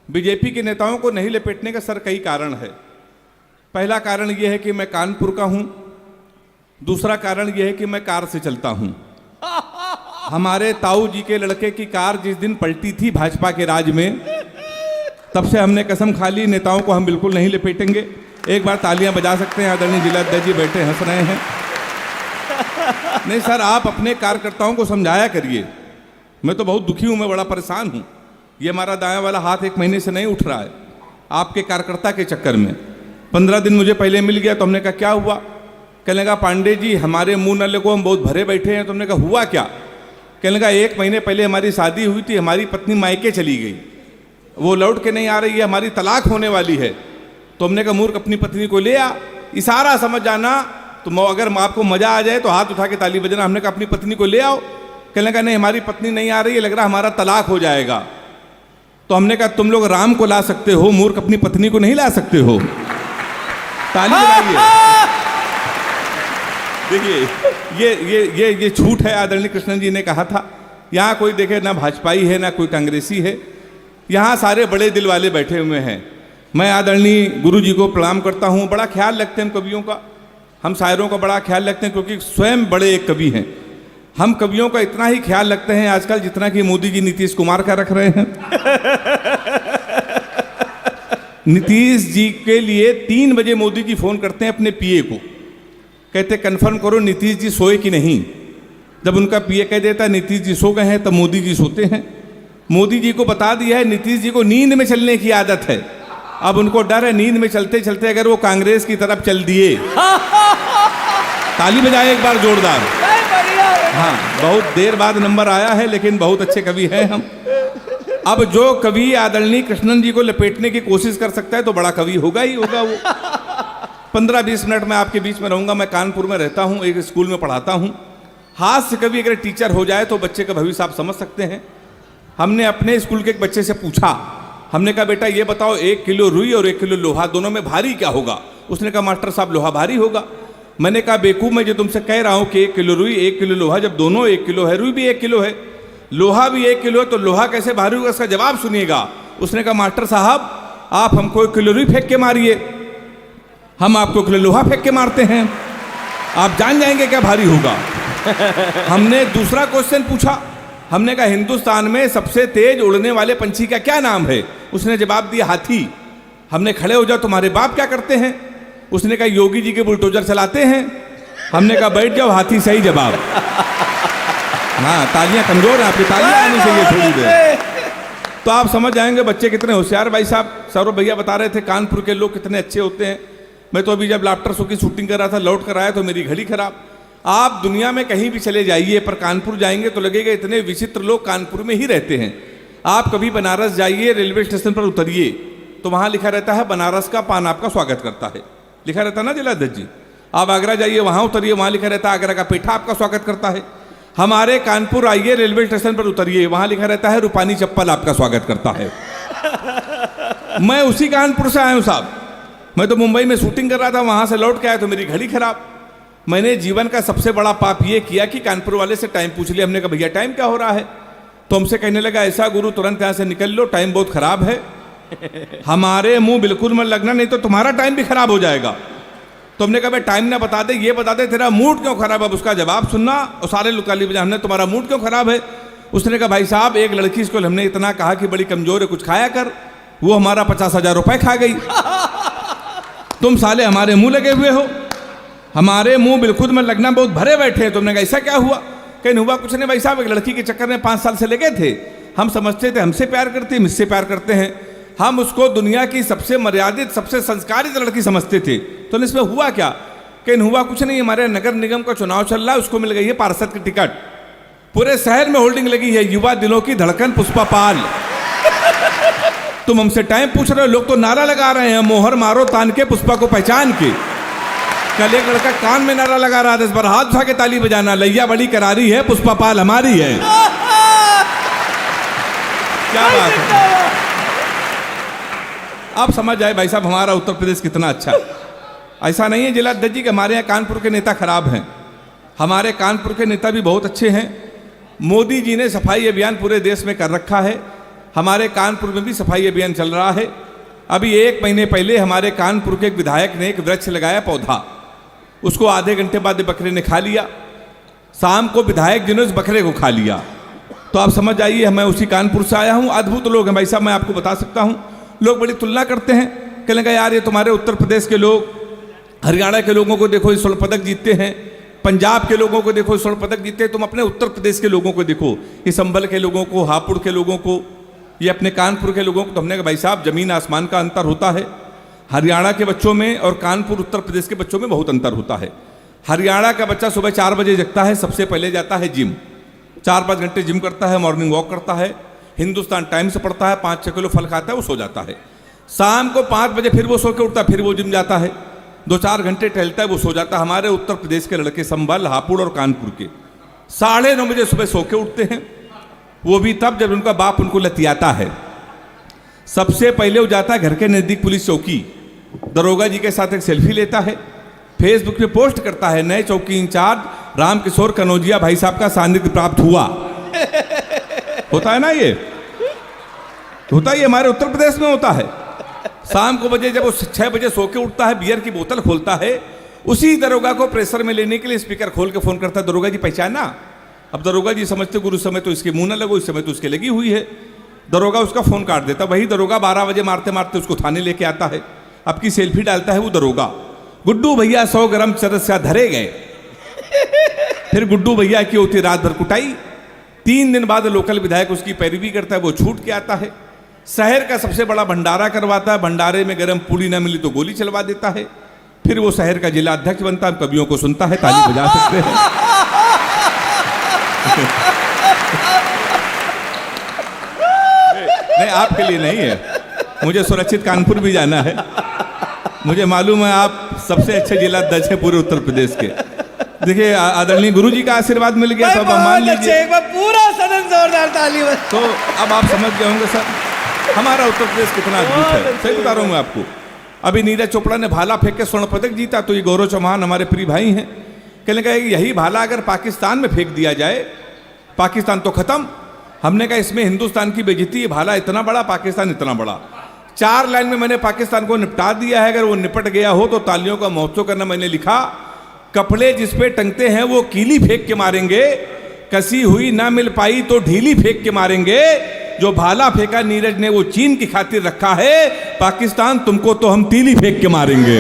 BJP के नेताओं को नहीं लपेटने का सर कई कारण है। पहला कारण यह है कि मैं कानपुर का हूं। दूसरा कारण यह है कि मैं कार से चलता हूं। हमारे ताऊ जी के लड़के की कार जिस दिन पलटी थी भाजपा के राज में, तब से हमने कसम खा ली नेताओं को हम बिल्कुल नहीं लपेटेंगे। एक बार तालियां बजा सकते हैं, आदरणीय जिलाध्यक्ष जी बैठे हंस रहे हैं। नहीं सर, आप अपने कार्यकर्ताओं को समझाया करिए। मैं तो बहुत दुखी हूं, मैं बड़ा परेशान हूं। ये हमारा दायां वाला हाथ 1 महीने से नहीं उठ रहा है आपके कार्यकर्ता के चक्कर में। 15 दिन मुझे पहले मिल गया तो हमने कहा क्या हुआ? कहने लगा पांडे जी हमारे मुंह न लगो, हम बहुत भरे बैठे हैं। तो हमने कहा हुआ क्या? कहने लगा 1 महीने पहले हमारी शादी हुई थी, हमारी पत्नी मायके चली गई, वो लौट के नहीं आ रही है, हमारी तलाक होने वाली है। तो हमने कहा मूर्ख अपनी पत्नी को ले आ, इशारा समझ जाना। तो अगर आपको मजा आ जाए तो हाथ उठा के ताली बजाना। हमने कहा अपनी पत्नी को ले आओ। कहने लगा नहीं हमारी पत्नी नहीं आ रही है, लग रहा हमारा तलाक हो जाएगा। तो हमने कहा तुम लोग राम को ला सकते हो, मूर्ख अपनी पत्नी को नहीं ला सकते हो। ताली बजाइए। देखिए ये झूठ है। आदरणीय कृष्णन जी ने कहा था यहाँ कोई देखे ना भाजपाई है ना कोई कांग्रेसी है, यहाँ सारे बड़े दिल वाले बैठे हुए हैं। मैं आदरणीय गुरु जी को प्रणाम करता हूँ। बड़ा ख्याल रखते हैं हम कवियों का, हम शायरों का बड़ा ख्याल रखते हैं, क्योंकि स्वयं बड़े एक कवि हैं। हम कवियों का इतना ही ख्याल रखते हैं आजकल जितना कि मोदी जी नीतीश कुमार का रख रहे हैं। नीतीश जी के लिए 3 बजे मोदी जी फोन करते हैं अपने पीए को, कहते कंफर्म करो नीतीश जी सोए कि नहीं। जब उनका पीए कह देता नीतीश जी सो गए हैं तब मोदी जी सोते हैं। मोदी जी को बता दिया है नीतीश जी को नींद में चलने की आदत है। अब उनको डर है नींद में चलते चलते अगर वो कांग्रेस की तरफ चल दिए। ताली बजाए एक बार जोरदार। हाँ, बहुत देर बाद नंबर आया है लेकिन बहुत अच्छे कवि हैं हम। अब जो कवि आदरणीय कृष्णन जी को लपेटने की कोशिश कर सकता है तो बड़ा कवि होगा ही होगा वो। 15-20 मिनट में आपके बीच में रहूंगा। मैं कानपुर में रहता हूं, एक स्कूल में पढ़ाता हूं। हास्य कवि अगर टीचर हो जाए तो बच्चे का भविष्य आप समझ सकते हैं। हमने अपने स्कूल के एक बच्चे से पूछा, हमने कहा बेटा ये बताओ 1 किलो रुई और 1 किलो लोहा दोनों में भारी क्या होगा? उसने कहा मास्टर साहब लोहा भारी होगा। मैंने कहा बेवकूफ, मैं जो तुमसे कह रहा हूं कि 1 किलो रुई 1 किलो लोहा, जब दोनों 1 किलो है, रुई भी 1 किलो है, लोहा भी 1 किलो है, तो लोहा कैसे भारी होगा? इसका जवाब सुनिएगा। उसने कहा मास्टर साहब आप हमको 1 किलो रुई फेंक के मारिए, हम आपको 1 किलो लोहा फेंक के मारते हैं, आप जान जाएंगे क्या भारी होगा। हमने दूसरा क्वेश्चन पूछा, हमने कहा हिंदुस्तान में सबसे तेज उड़ने वाले पंछी का क्या नाम है? उसने जवाब दिया हाथी। हमने खड़े हो जाओ तुम्हारे बाप क्या करते हैं? उसने कहा योगी जी के बुलडोजर चलाते हैं। हमने कहा बैठ जाओ, हाथी सही जवाब। हाँ, तालियां कमजोर हैं आपकी, तालियां आनी चाहिए थोड़ी देर। तो आप समझ जाएंगे बच्चे कितने होशियार। भाई साहब सौरभ भैया बता रहे थे कानपुर के लोग कितने अच्छे होते हैं। मैं तो अभी जब लाफ्टर शो की शूटिंग कर रहा था, लौट कर आया तो मेरी घड़ी खराब। आप दुनिया में कहीं भी चले जाइए पर कानपुर जाएंगे तो लगेगा इतने विचित्र लोग कानपुर में ही रहते हैं। आप कभी बनारस जाइए, रेलवे स्टेशन पर उतरिए तो वहाँ लिखा रहता है बनारस का पान आपका स्वागत करता है, लिखा रहता है ना जिलाध्यक्ष जी। आप आगरा जाइए वहाँ उतरिए, वहाँ लिखा रहता है आगरा का पेठा आपका स्वागत करता है। हमारे कानपुर आइए, रेलवे स्टेशन पर उतरिए, वहाँ लिखा रहता है रूपानी चप्पल आपका स्वागत करता है। मैं उसी कानपुर से आया हूँ साहब। मैं तो मुंबई में शूटिंग कर रहा था, वहाँ से लौट के आया तो मेरी घड़ी खराब। मैंने जीवन का सबसे बड़ा पाप ये किया कि कानपुर वाले से टाइम पूछ लिया। हमने कहा भैया टाइम क्या हो रहा है? तो हमसे कहने लगा ऐसा गुरु तुरंत यहाँ से निकल लो, टाइम बहुत खराब है। हमारे मुंह बिल्कुल मत लगना नहीं तो तुम्हारा टाइम भी खराब हो जाएगा। तो हमने कहा भाई टाइम ना बता दे, ये बता दे तेरा मूड क्यों खराब है। अब उसका जवाब सुनना और सारे लोग ताली बजा। हमने तुम्हारा मूड क्यों खराब है? उसने कहा भाई साहब एक लड़की इसको हमने इतना कहा कि बड़ी कमजोर है कुछ खाया कर, वो हमारा 50,000 रुपए खा गई। तुम साले हमारे मुंह लगे हुए हो, हमारे मुंह बिल्कुल में लगना बहुत भरे बैठे हैं। तुमने कहा ऐसा क्या हुआ? कहीं हुआ कुछ नहीं भाई साहब, एक लड़की के चक्कर में 5 साल से लगे थे। हम समझते थे हमसे प्यार करती है, मुझसे प्यार करते हैं। हम उसको दुनिया की सबसे मर्यादित सबसे संस्कारित लड़की समझते थे। तो इसमें हुआ क्या? कहीं हुआ कुछ नहीं, हमारे नगर निगम का चुनाव चल रहा है, उसको मिल गई है पार्षद की टिकट। पूरे शहर में होल्डिंग लगी है युवा दिलों की धड़कन पुष्पा पाल। तुम हमसे टाइम पूछ रहे हो, लोग तो नारा लगा रहे हैं मोहर मारो तान के पुष्पा को पहचान के। कल एक लड़का कान में नारा लगा रहा था, इस बार हाथ उठा के ताली बजाना, लैया बड़ी करारी है पुष्पा पाल हमारी है। क्या बात है। आप समझ जाए भाई साहब हमारा उत्तर प्रदेश कितना अच्छा है। ऐसा नहीं है जिलाध्यक्ष जी कि हमारे यहाँ कानपुर के नेता खराब हैं, हमारे कानपुर के नेता भी बहुत अच्छे हैं। मोदी जी ने सफाई अभियान पूरे देश में कर रखा है। हमारे कानपुर में भी सफाई अभियान चल रहा है। अभी 1 महीने पहले हमारे कानपुर के एक विधायक ने एक वृक्ष लगाया पौधा, उसको आधे घंटे बाद बकरे ने खा लिया। शाम को विधायक जी ने उस बकरे को खा लिया। तो आप समझ आइए, मैं उसी कानपुर से आया हूँ। अद्भुत लोग हैं भाई साहब, मैं आपको बता सकता हूँ। लोग बड़ी तुलना करते हैं, कहने लगा यार ये तुम्हारे उत्तर प्रदेश के लोग, हरियाणा के लोगों को देखो ये स्वर्ण पदक जीतते हैं, पंजाब के लोगों को देखो स्वर्ण पदक जीतते हैं, तुम अपने उत्तर प्रदेश के लोगों को देखो, ये संभल के लोगों को, हापुड़ के लोगों को, ये अपने कानपुर के लोगों को। तो हमने कहा भाई साहब जमीन आसमान का अंतर होता है। हरियाणा के बच्चों में और कानपुर उत्तर प्रदेश के बच्चों में बहुत अंतर होता है। हरियाणा का बच्चा सुबह 4 बजे जगता है, सबसे पहले जाता है जिम, 4-5 घंटे जिम करता है, मॉर्निंग वॉक करता है, हिंदुस्तान टाइम्स पढ़ता है, 5-6 किलो फल खाता है, वो सो जाता है। शाम को 5 बजे फिर वो सो के उठता है, फिर वो जिम जाता है, 2-4 घंटे टहलता है, वो सो जाता है। हमारे उत्तर प्रदेश के लड़के संभल, हापुड़ और कानपुर के 9:30 बजे सुबह सो के उठते हैं, वो भी तब जब उनका बाप उनको लतियाता है। सबसे पहले वो जाता है घर के नज़दीक पुलिस चौकी, दरोगा जी के साथ एक सेल्फी लेता है, फेसबुक पे पोस्ट करता है, नए चौकी इंचार्ज रामकिशोर कनौजिया भाई साहब का सानिध्य प्राप्त हुआ। होता है ना, ये होता है, ये हमारे उत्तर प्रदेश में होता है। शाम को बजे जब वो 6 बजे सो के उठता है, बियर की बोतल खोलता है, उसी दरोगा को प्रेशर में लेने के लिए स्पीकर खोल के फोन करता है, दरोगा जी पहचाना। अब दरोगा जी समझते गुरु समय तो इसके मुंह न लगो, इस समय तो उसके लगी हुई है। दरोगा उसका फोन काट देता। वही दरोगा 12 बजे मारते मारते उसको थाने लेके आता है, अब की सेल्फी डालता है वो दरोगा, गुड्डू भैया 100 ग्राम चरस का धरे गए। फिर गुड्डू भैया की होती रात भर कुटाई। 3 दिन बाद लोकल विधायक उसकी पैरवी करता है, वो छूट के आता है, शहर का सबसे बड़ा भंडारा करवाता है, भंडारे में गर्म पूड़ी ना मिली तो गोली चलवा देता है। फिर वो शहर का जिला अध्यक्ष बनता है, कवियों को सुनता है, ताली बजा सकते हैं। नहीं, आपके लिए नहीं है, मुझे सुरक्षित कानपुर भी जाना है। मुझे मालूम है आप सबसे अच्छे जिला अध्यक्ष हैं पूरे उत्तर प्रदेश के। देखिए आदरणीय गुरु जी का आशीर्वाद मिल गया, तो अब मान लीजिए एक बार पूरा सदन जोरदार ताली बजा। तो अब आप समझ गए होंगे सर हमारा उत्तर प्रदेश कितना अद्भुत है। सही बता रहा हूँ मैं आपको। अभी नीरज चोपड़ा ने भाला फेंक के स्वर्ण पदक जीता, तो ये गौरव चौहान हमारे प्रिय भाई हैं, कहने लगा यही भाला अगर पाकिस्तान में फेंक दिया जाए, पाकिस्तान तो खत्म। हमने कहा इसमें हिंदुस्तान की बेइज्जती, ये भाला इतना बड़ा, पाकिस्तान इतना बड़ा। 4 लाइन में मैंने पाकिस्तान को निपटा दिया है, अगर वो निपट गया हो तो तालियों का महोत्सव करना। मैंने लिखा कपड़े जिस पे टंगते हैं वो कीली फेंक के मारेंगे, कसी हुई ना मिल पाई तो ढीली फेंक के मारेंगे। जो भाला फेंका नीरज ने वो चीन की खातिर रखा है, पाकिस्तान तुमको तो हम तीली फेंक के मारेंगे।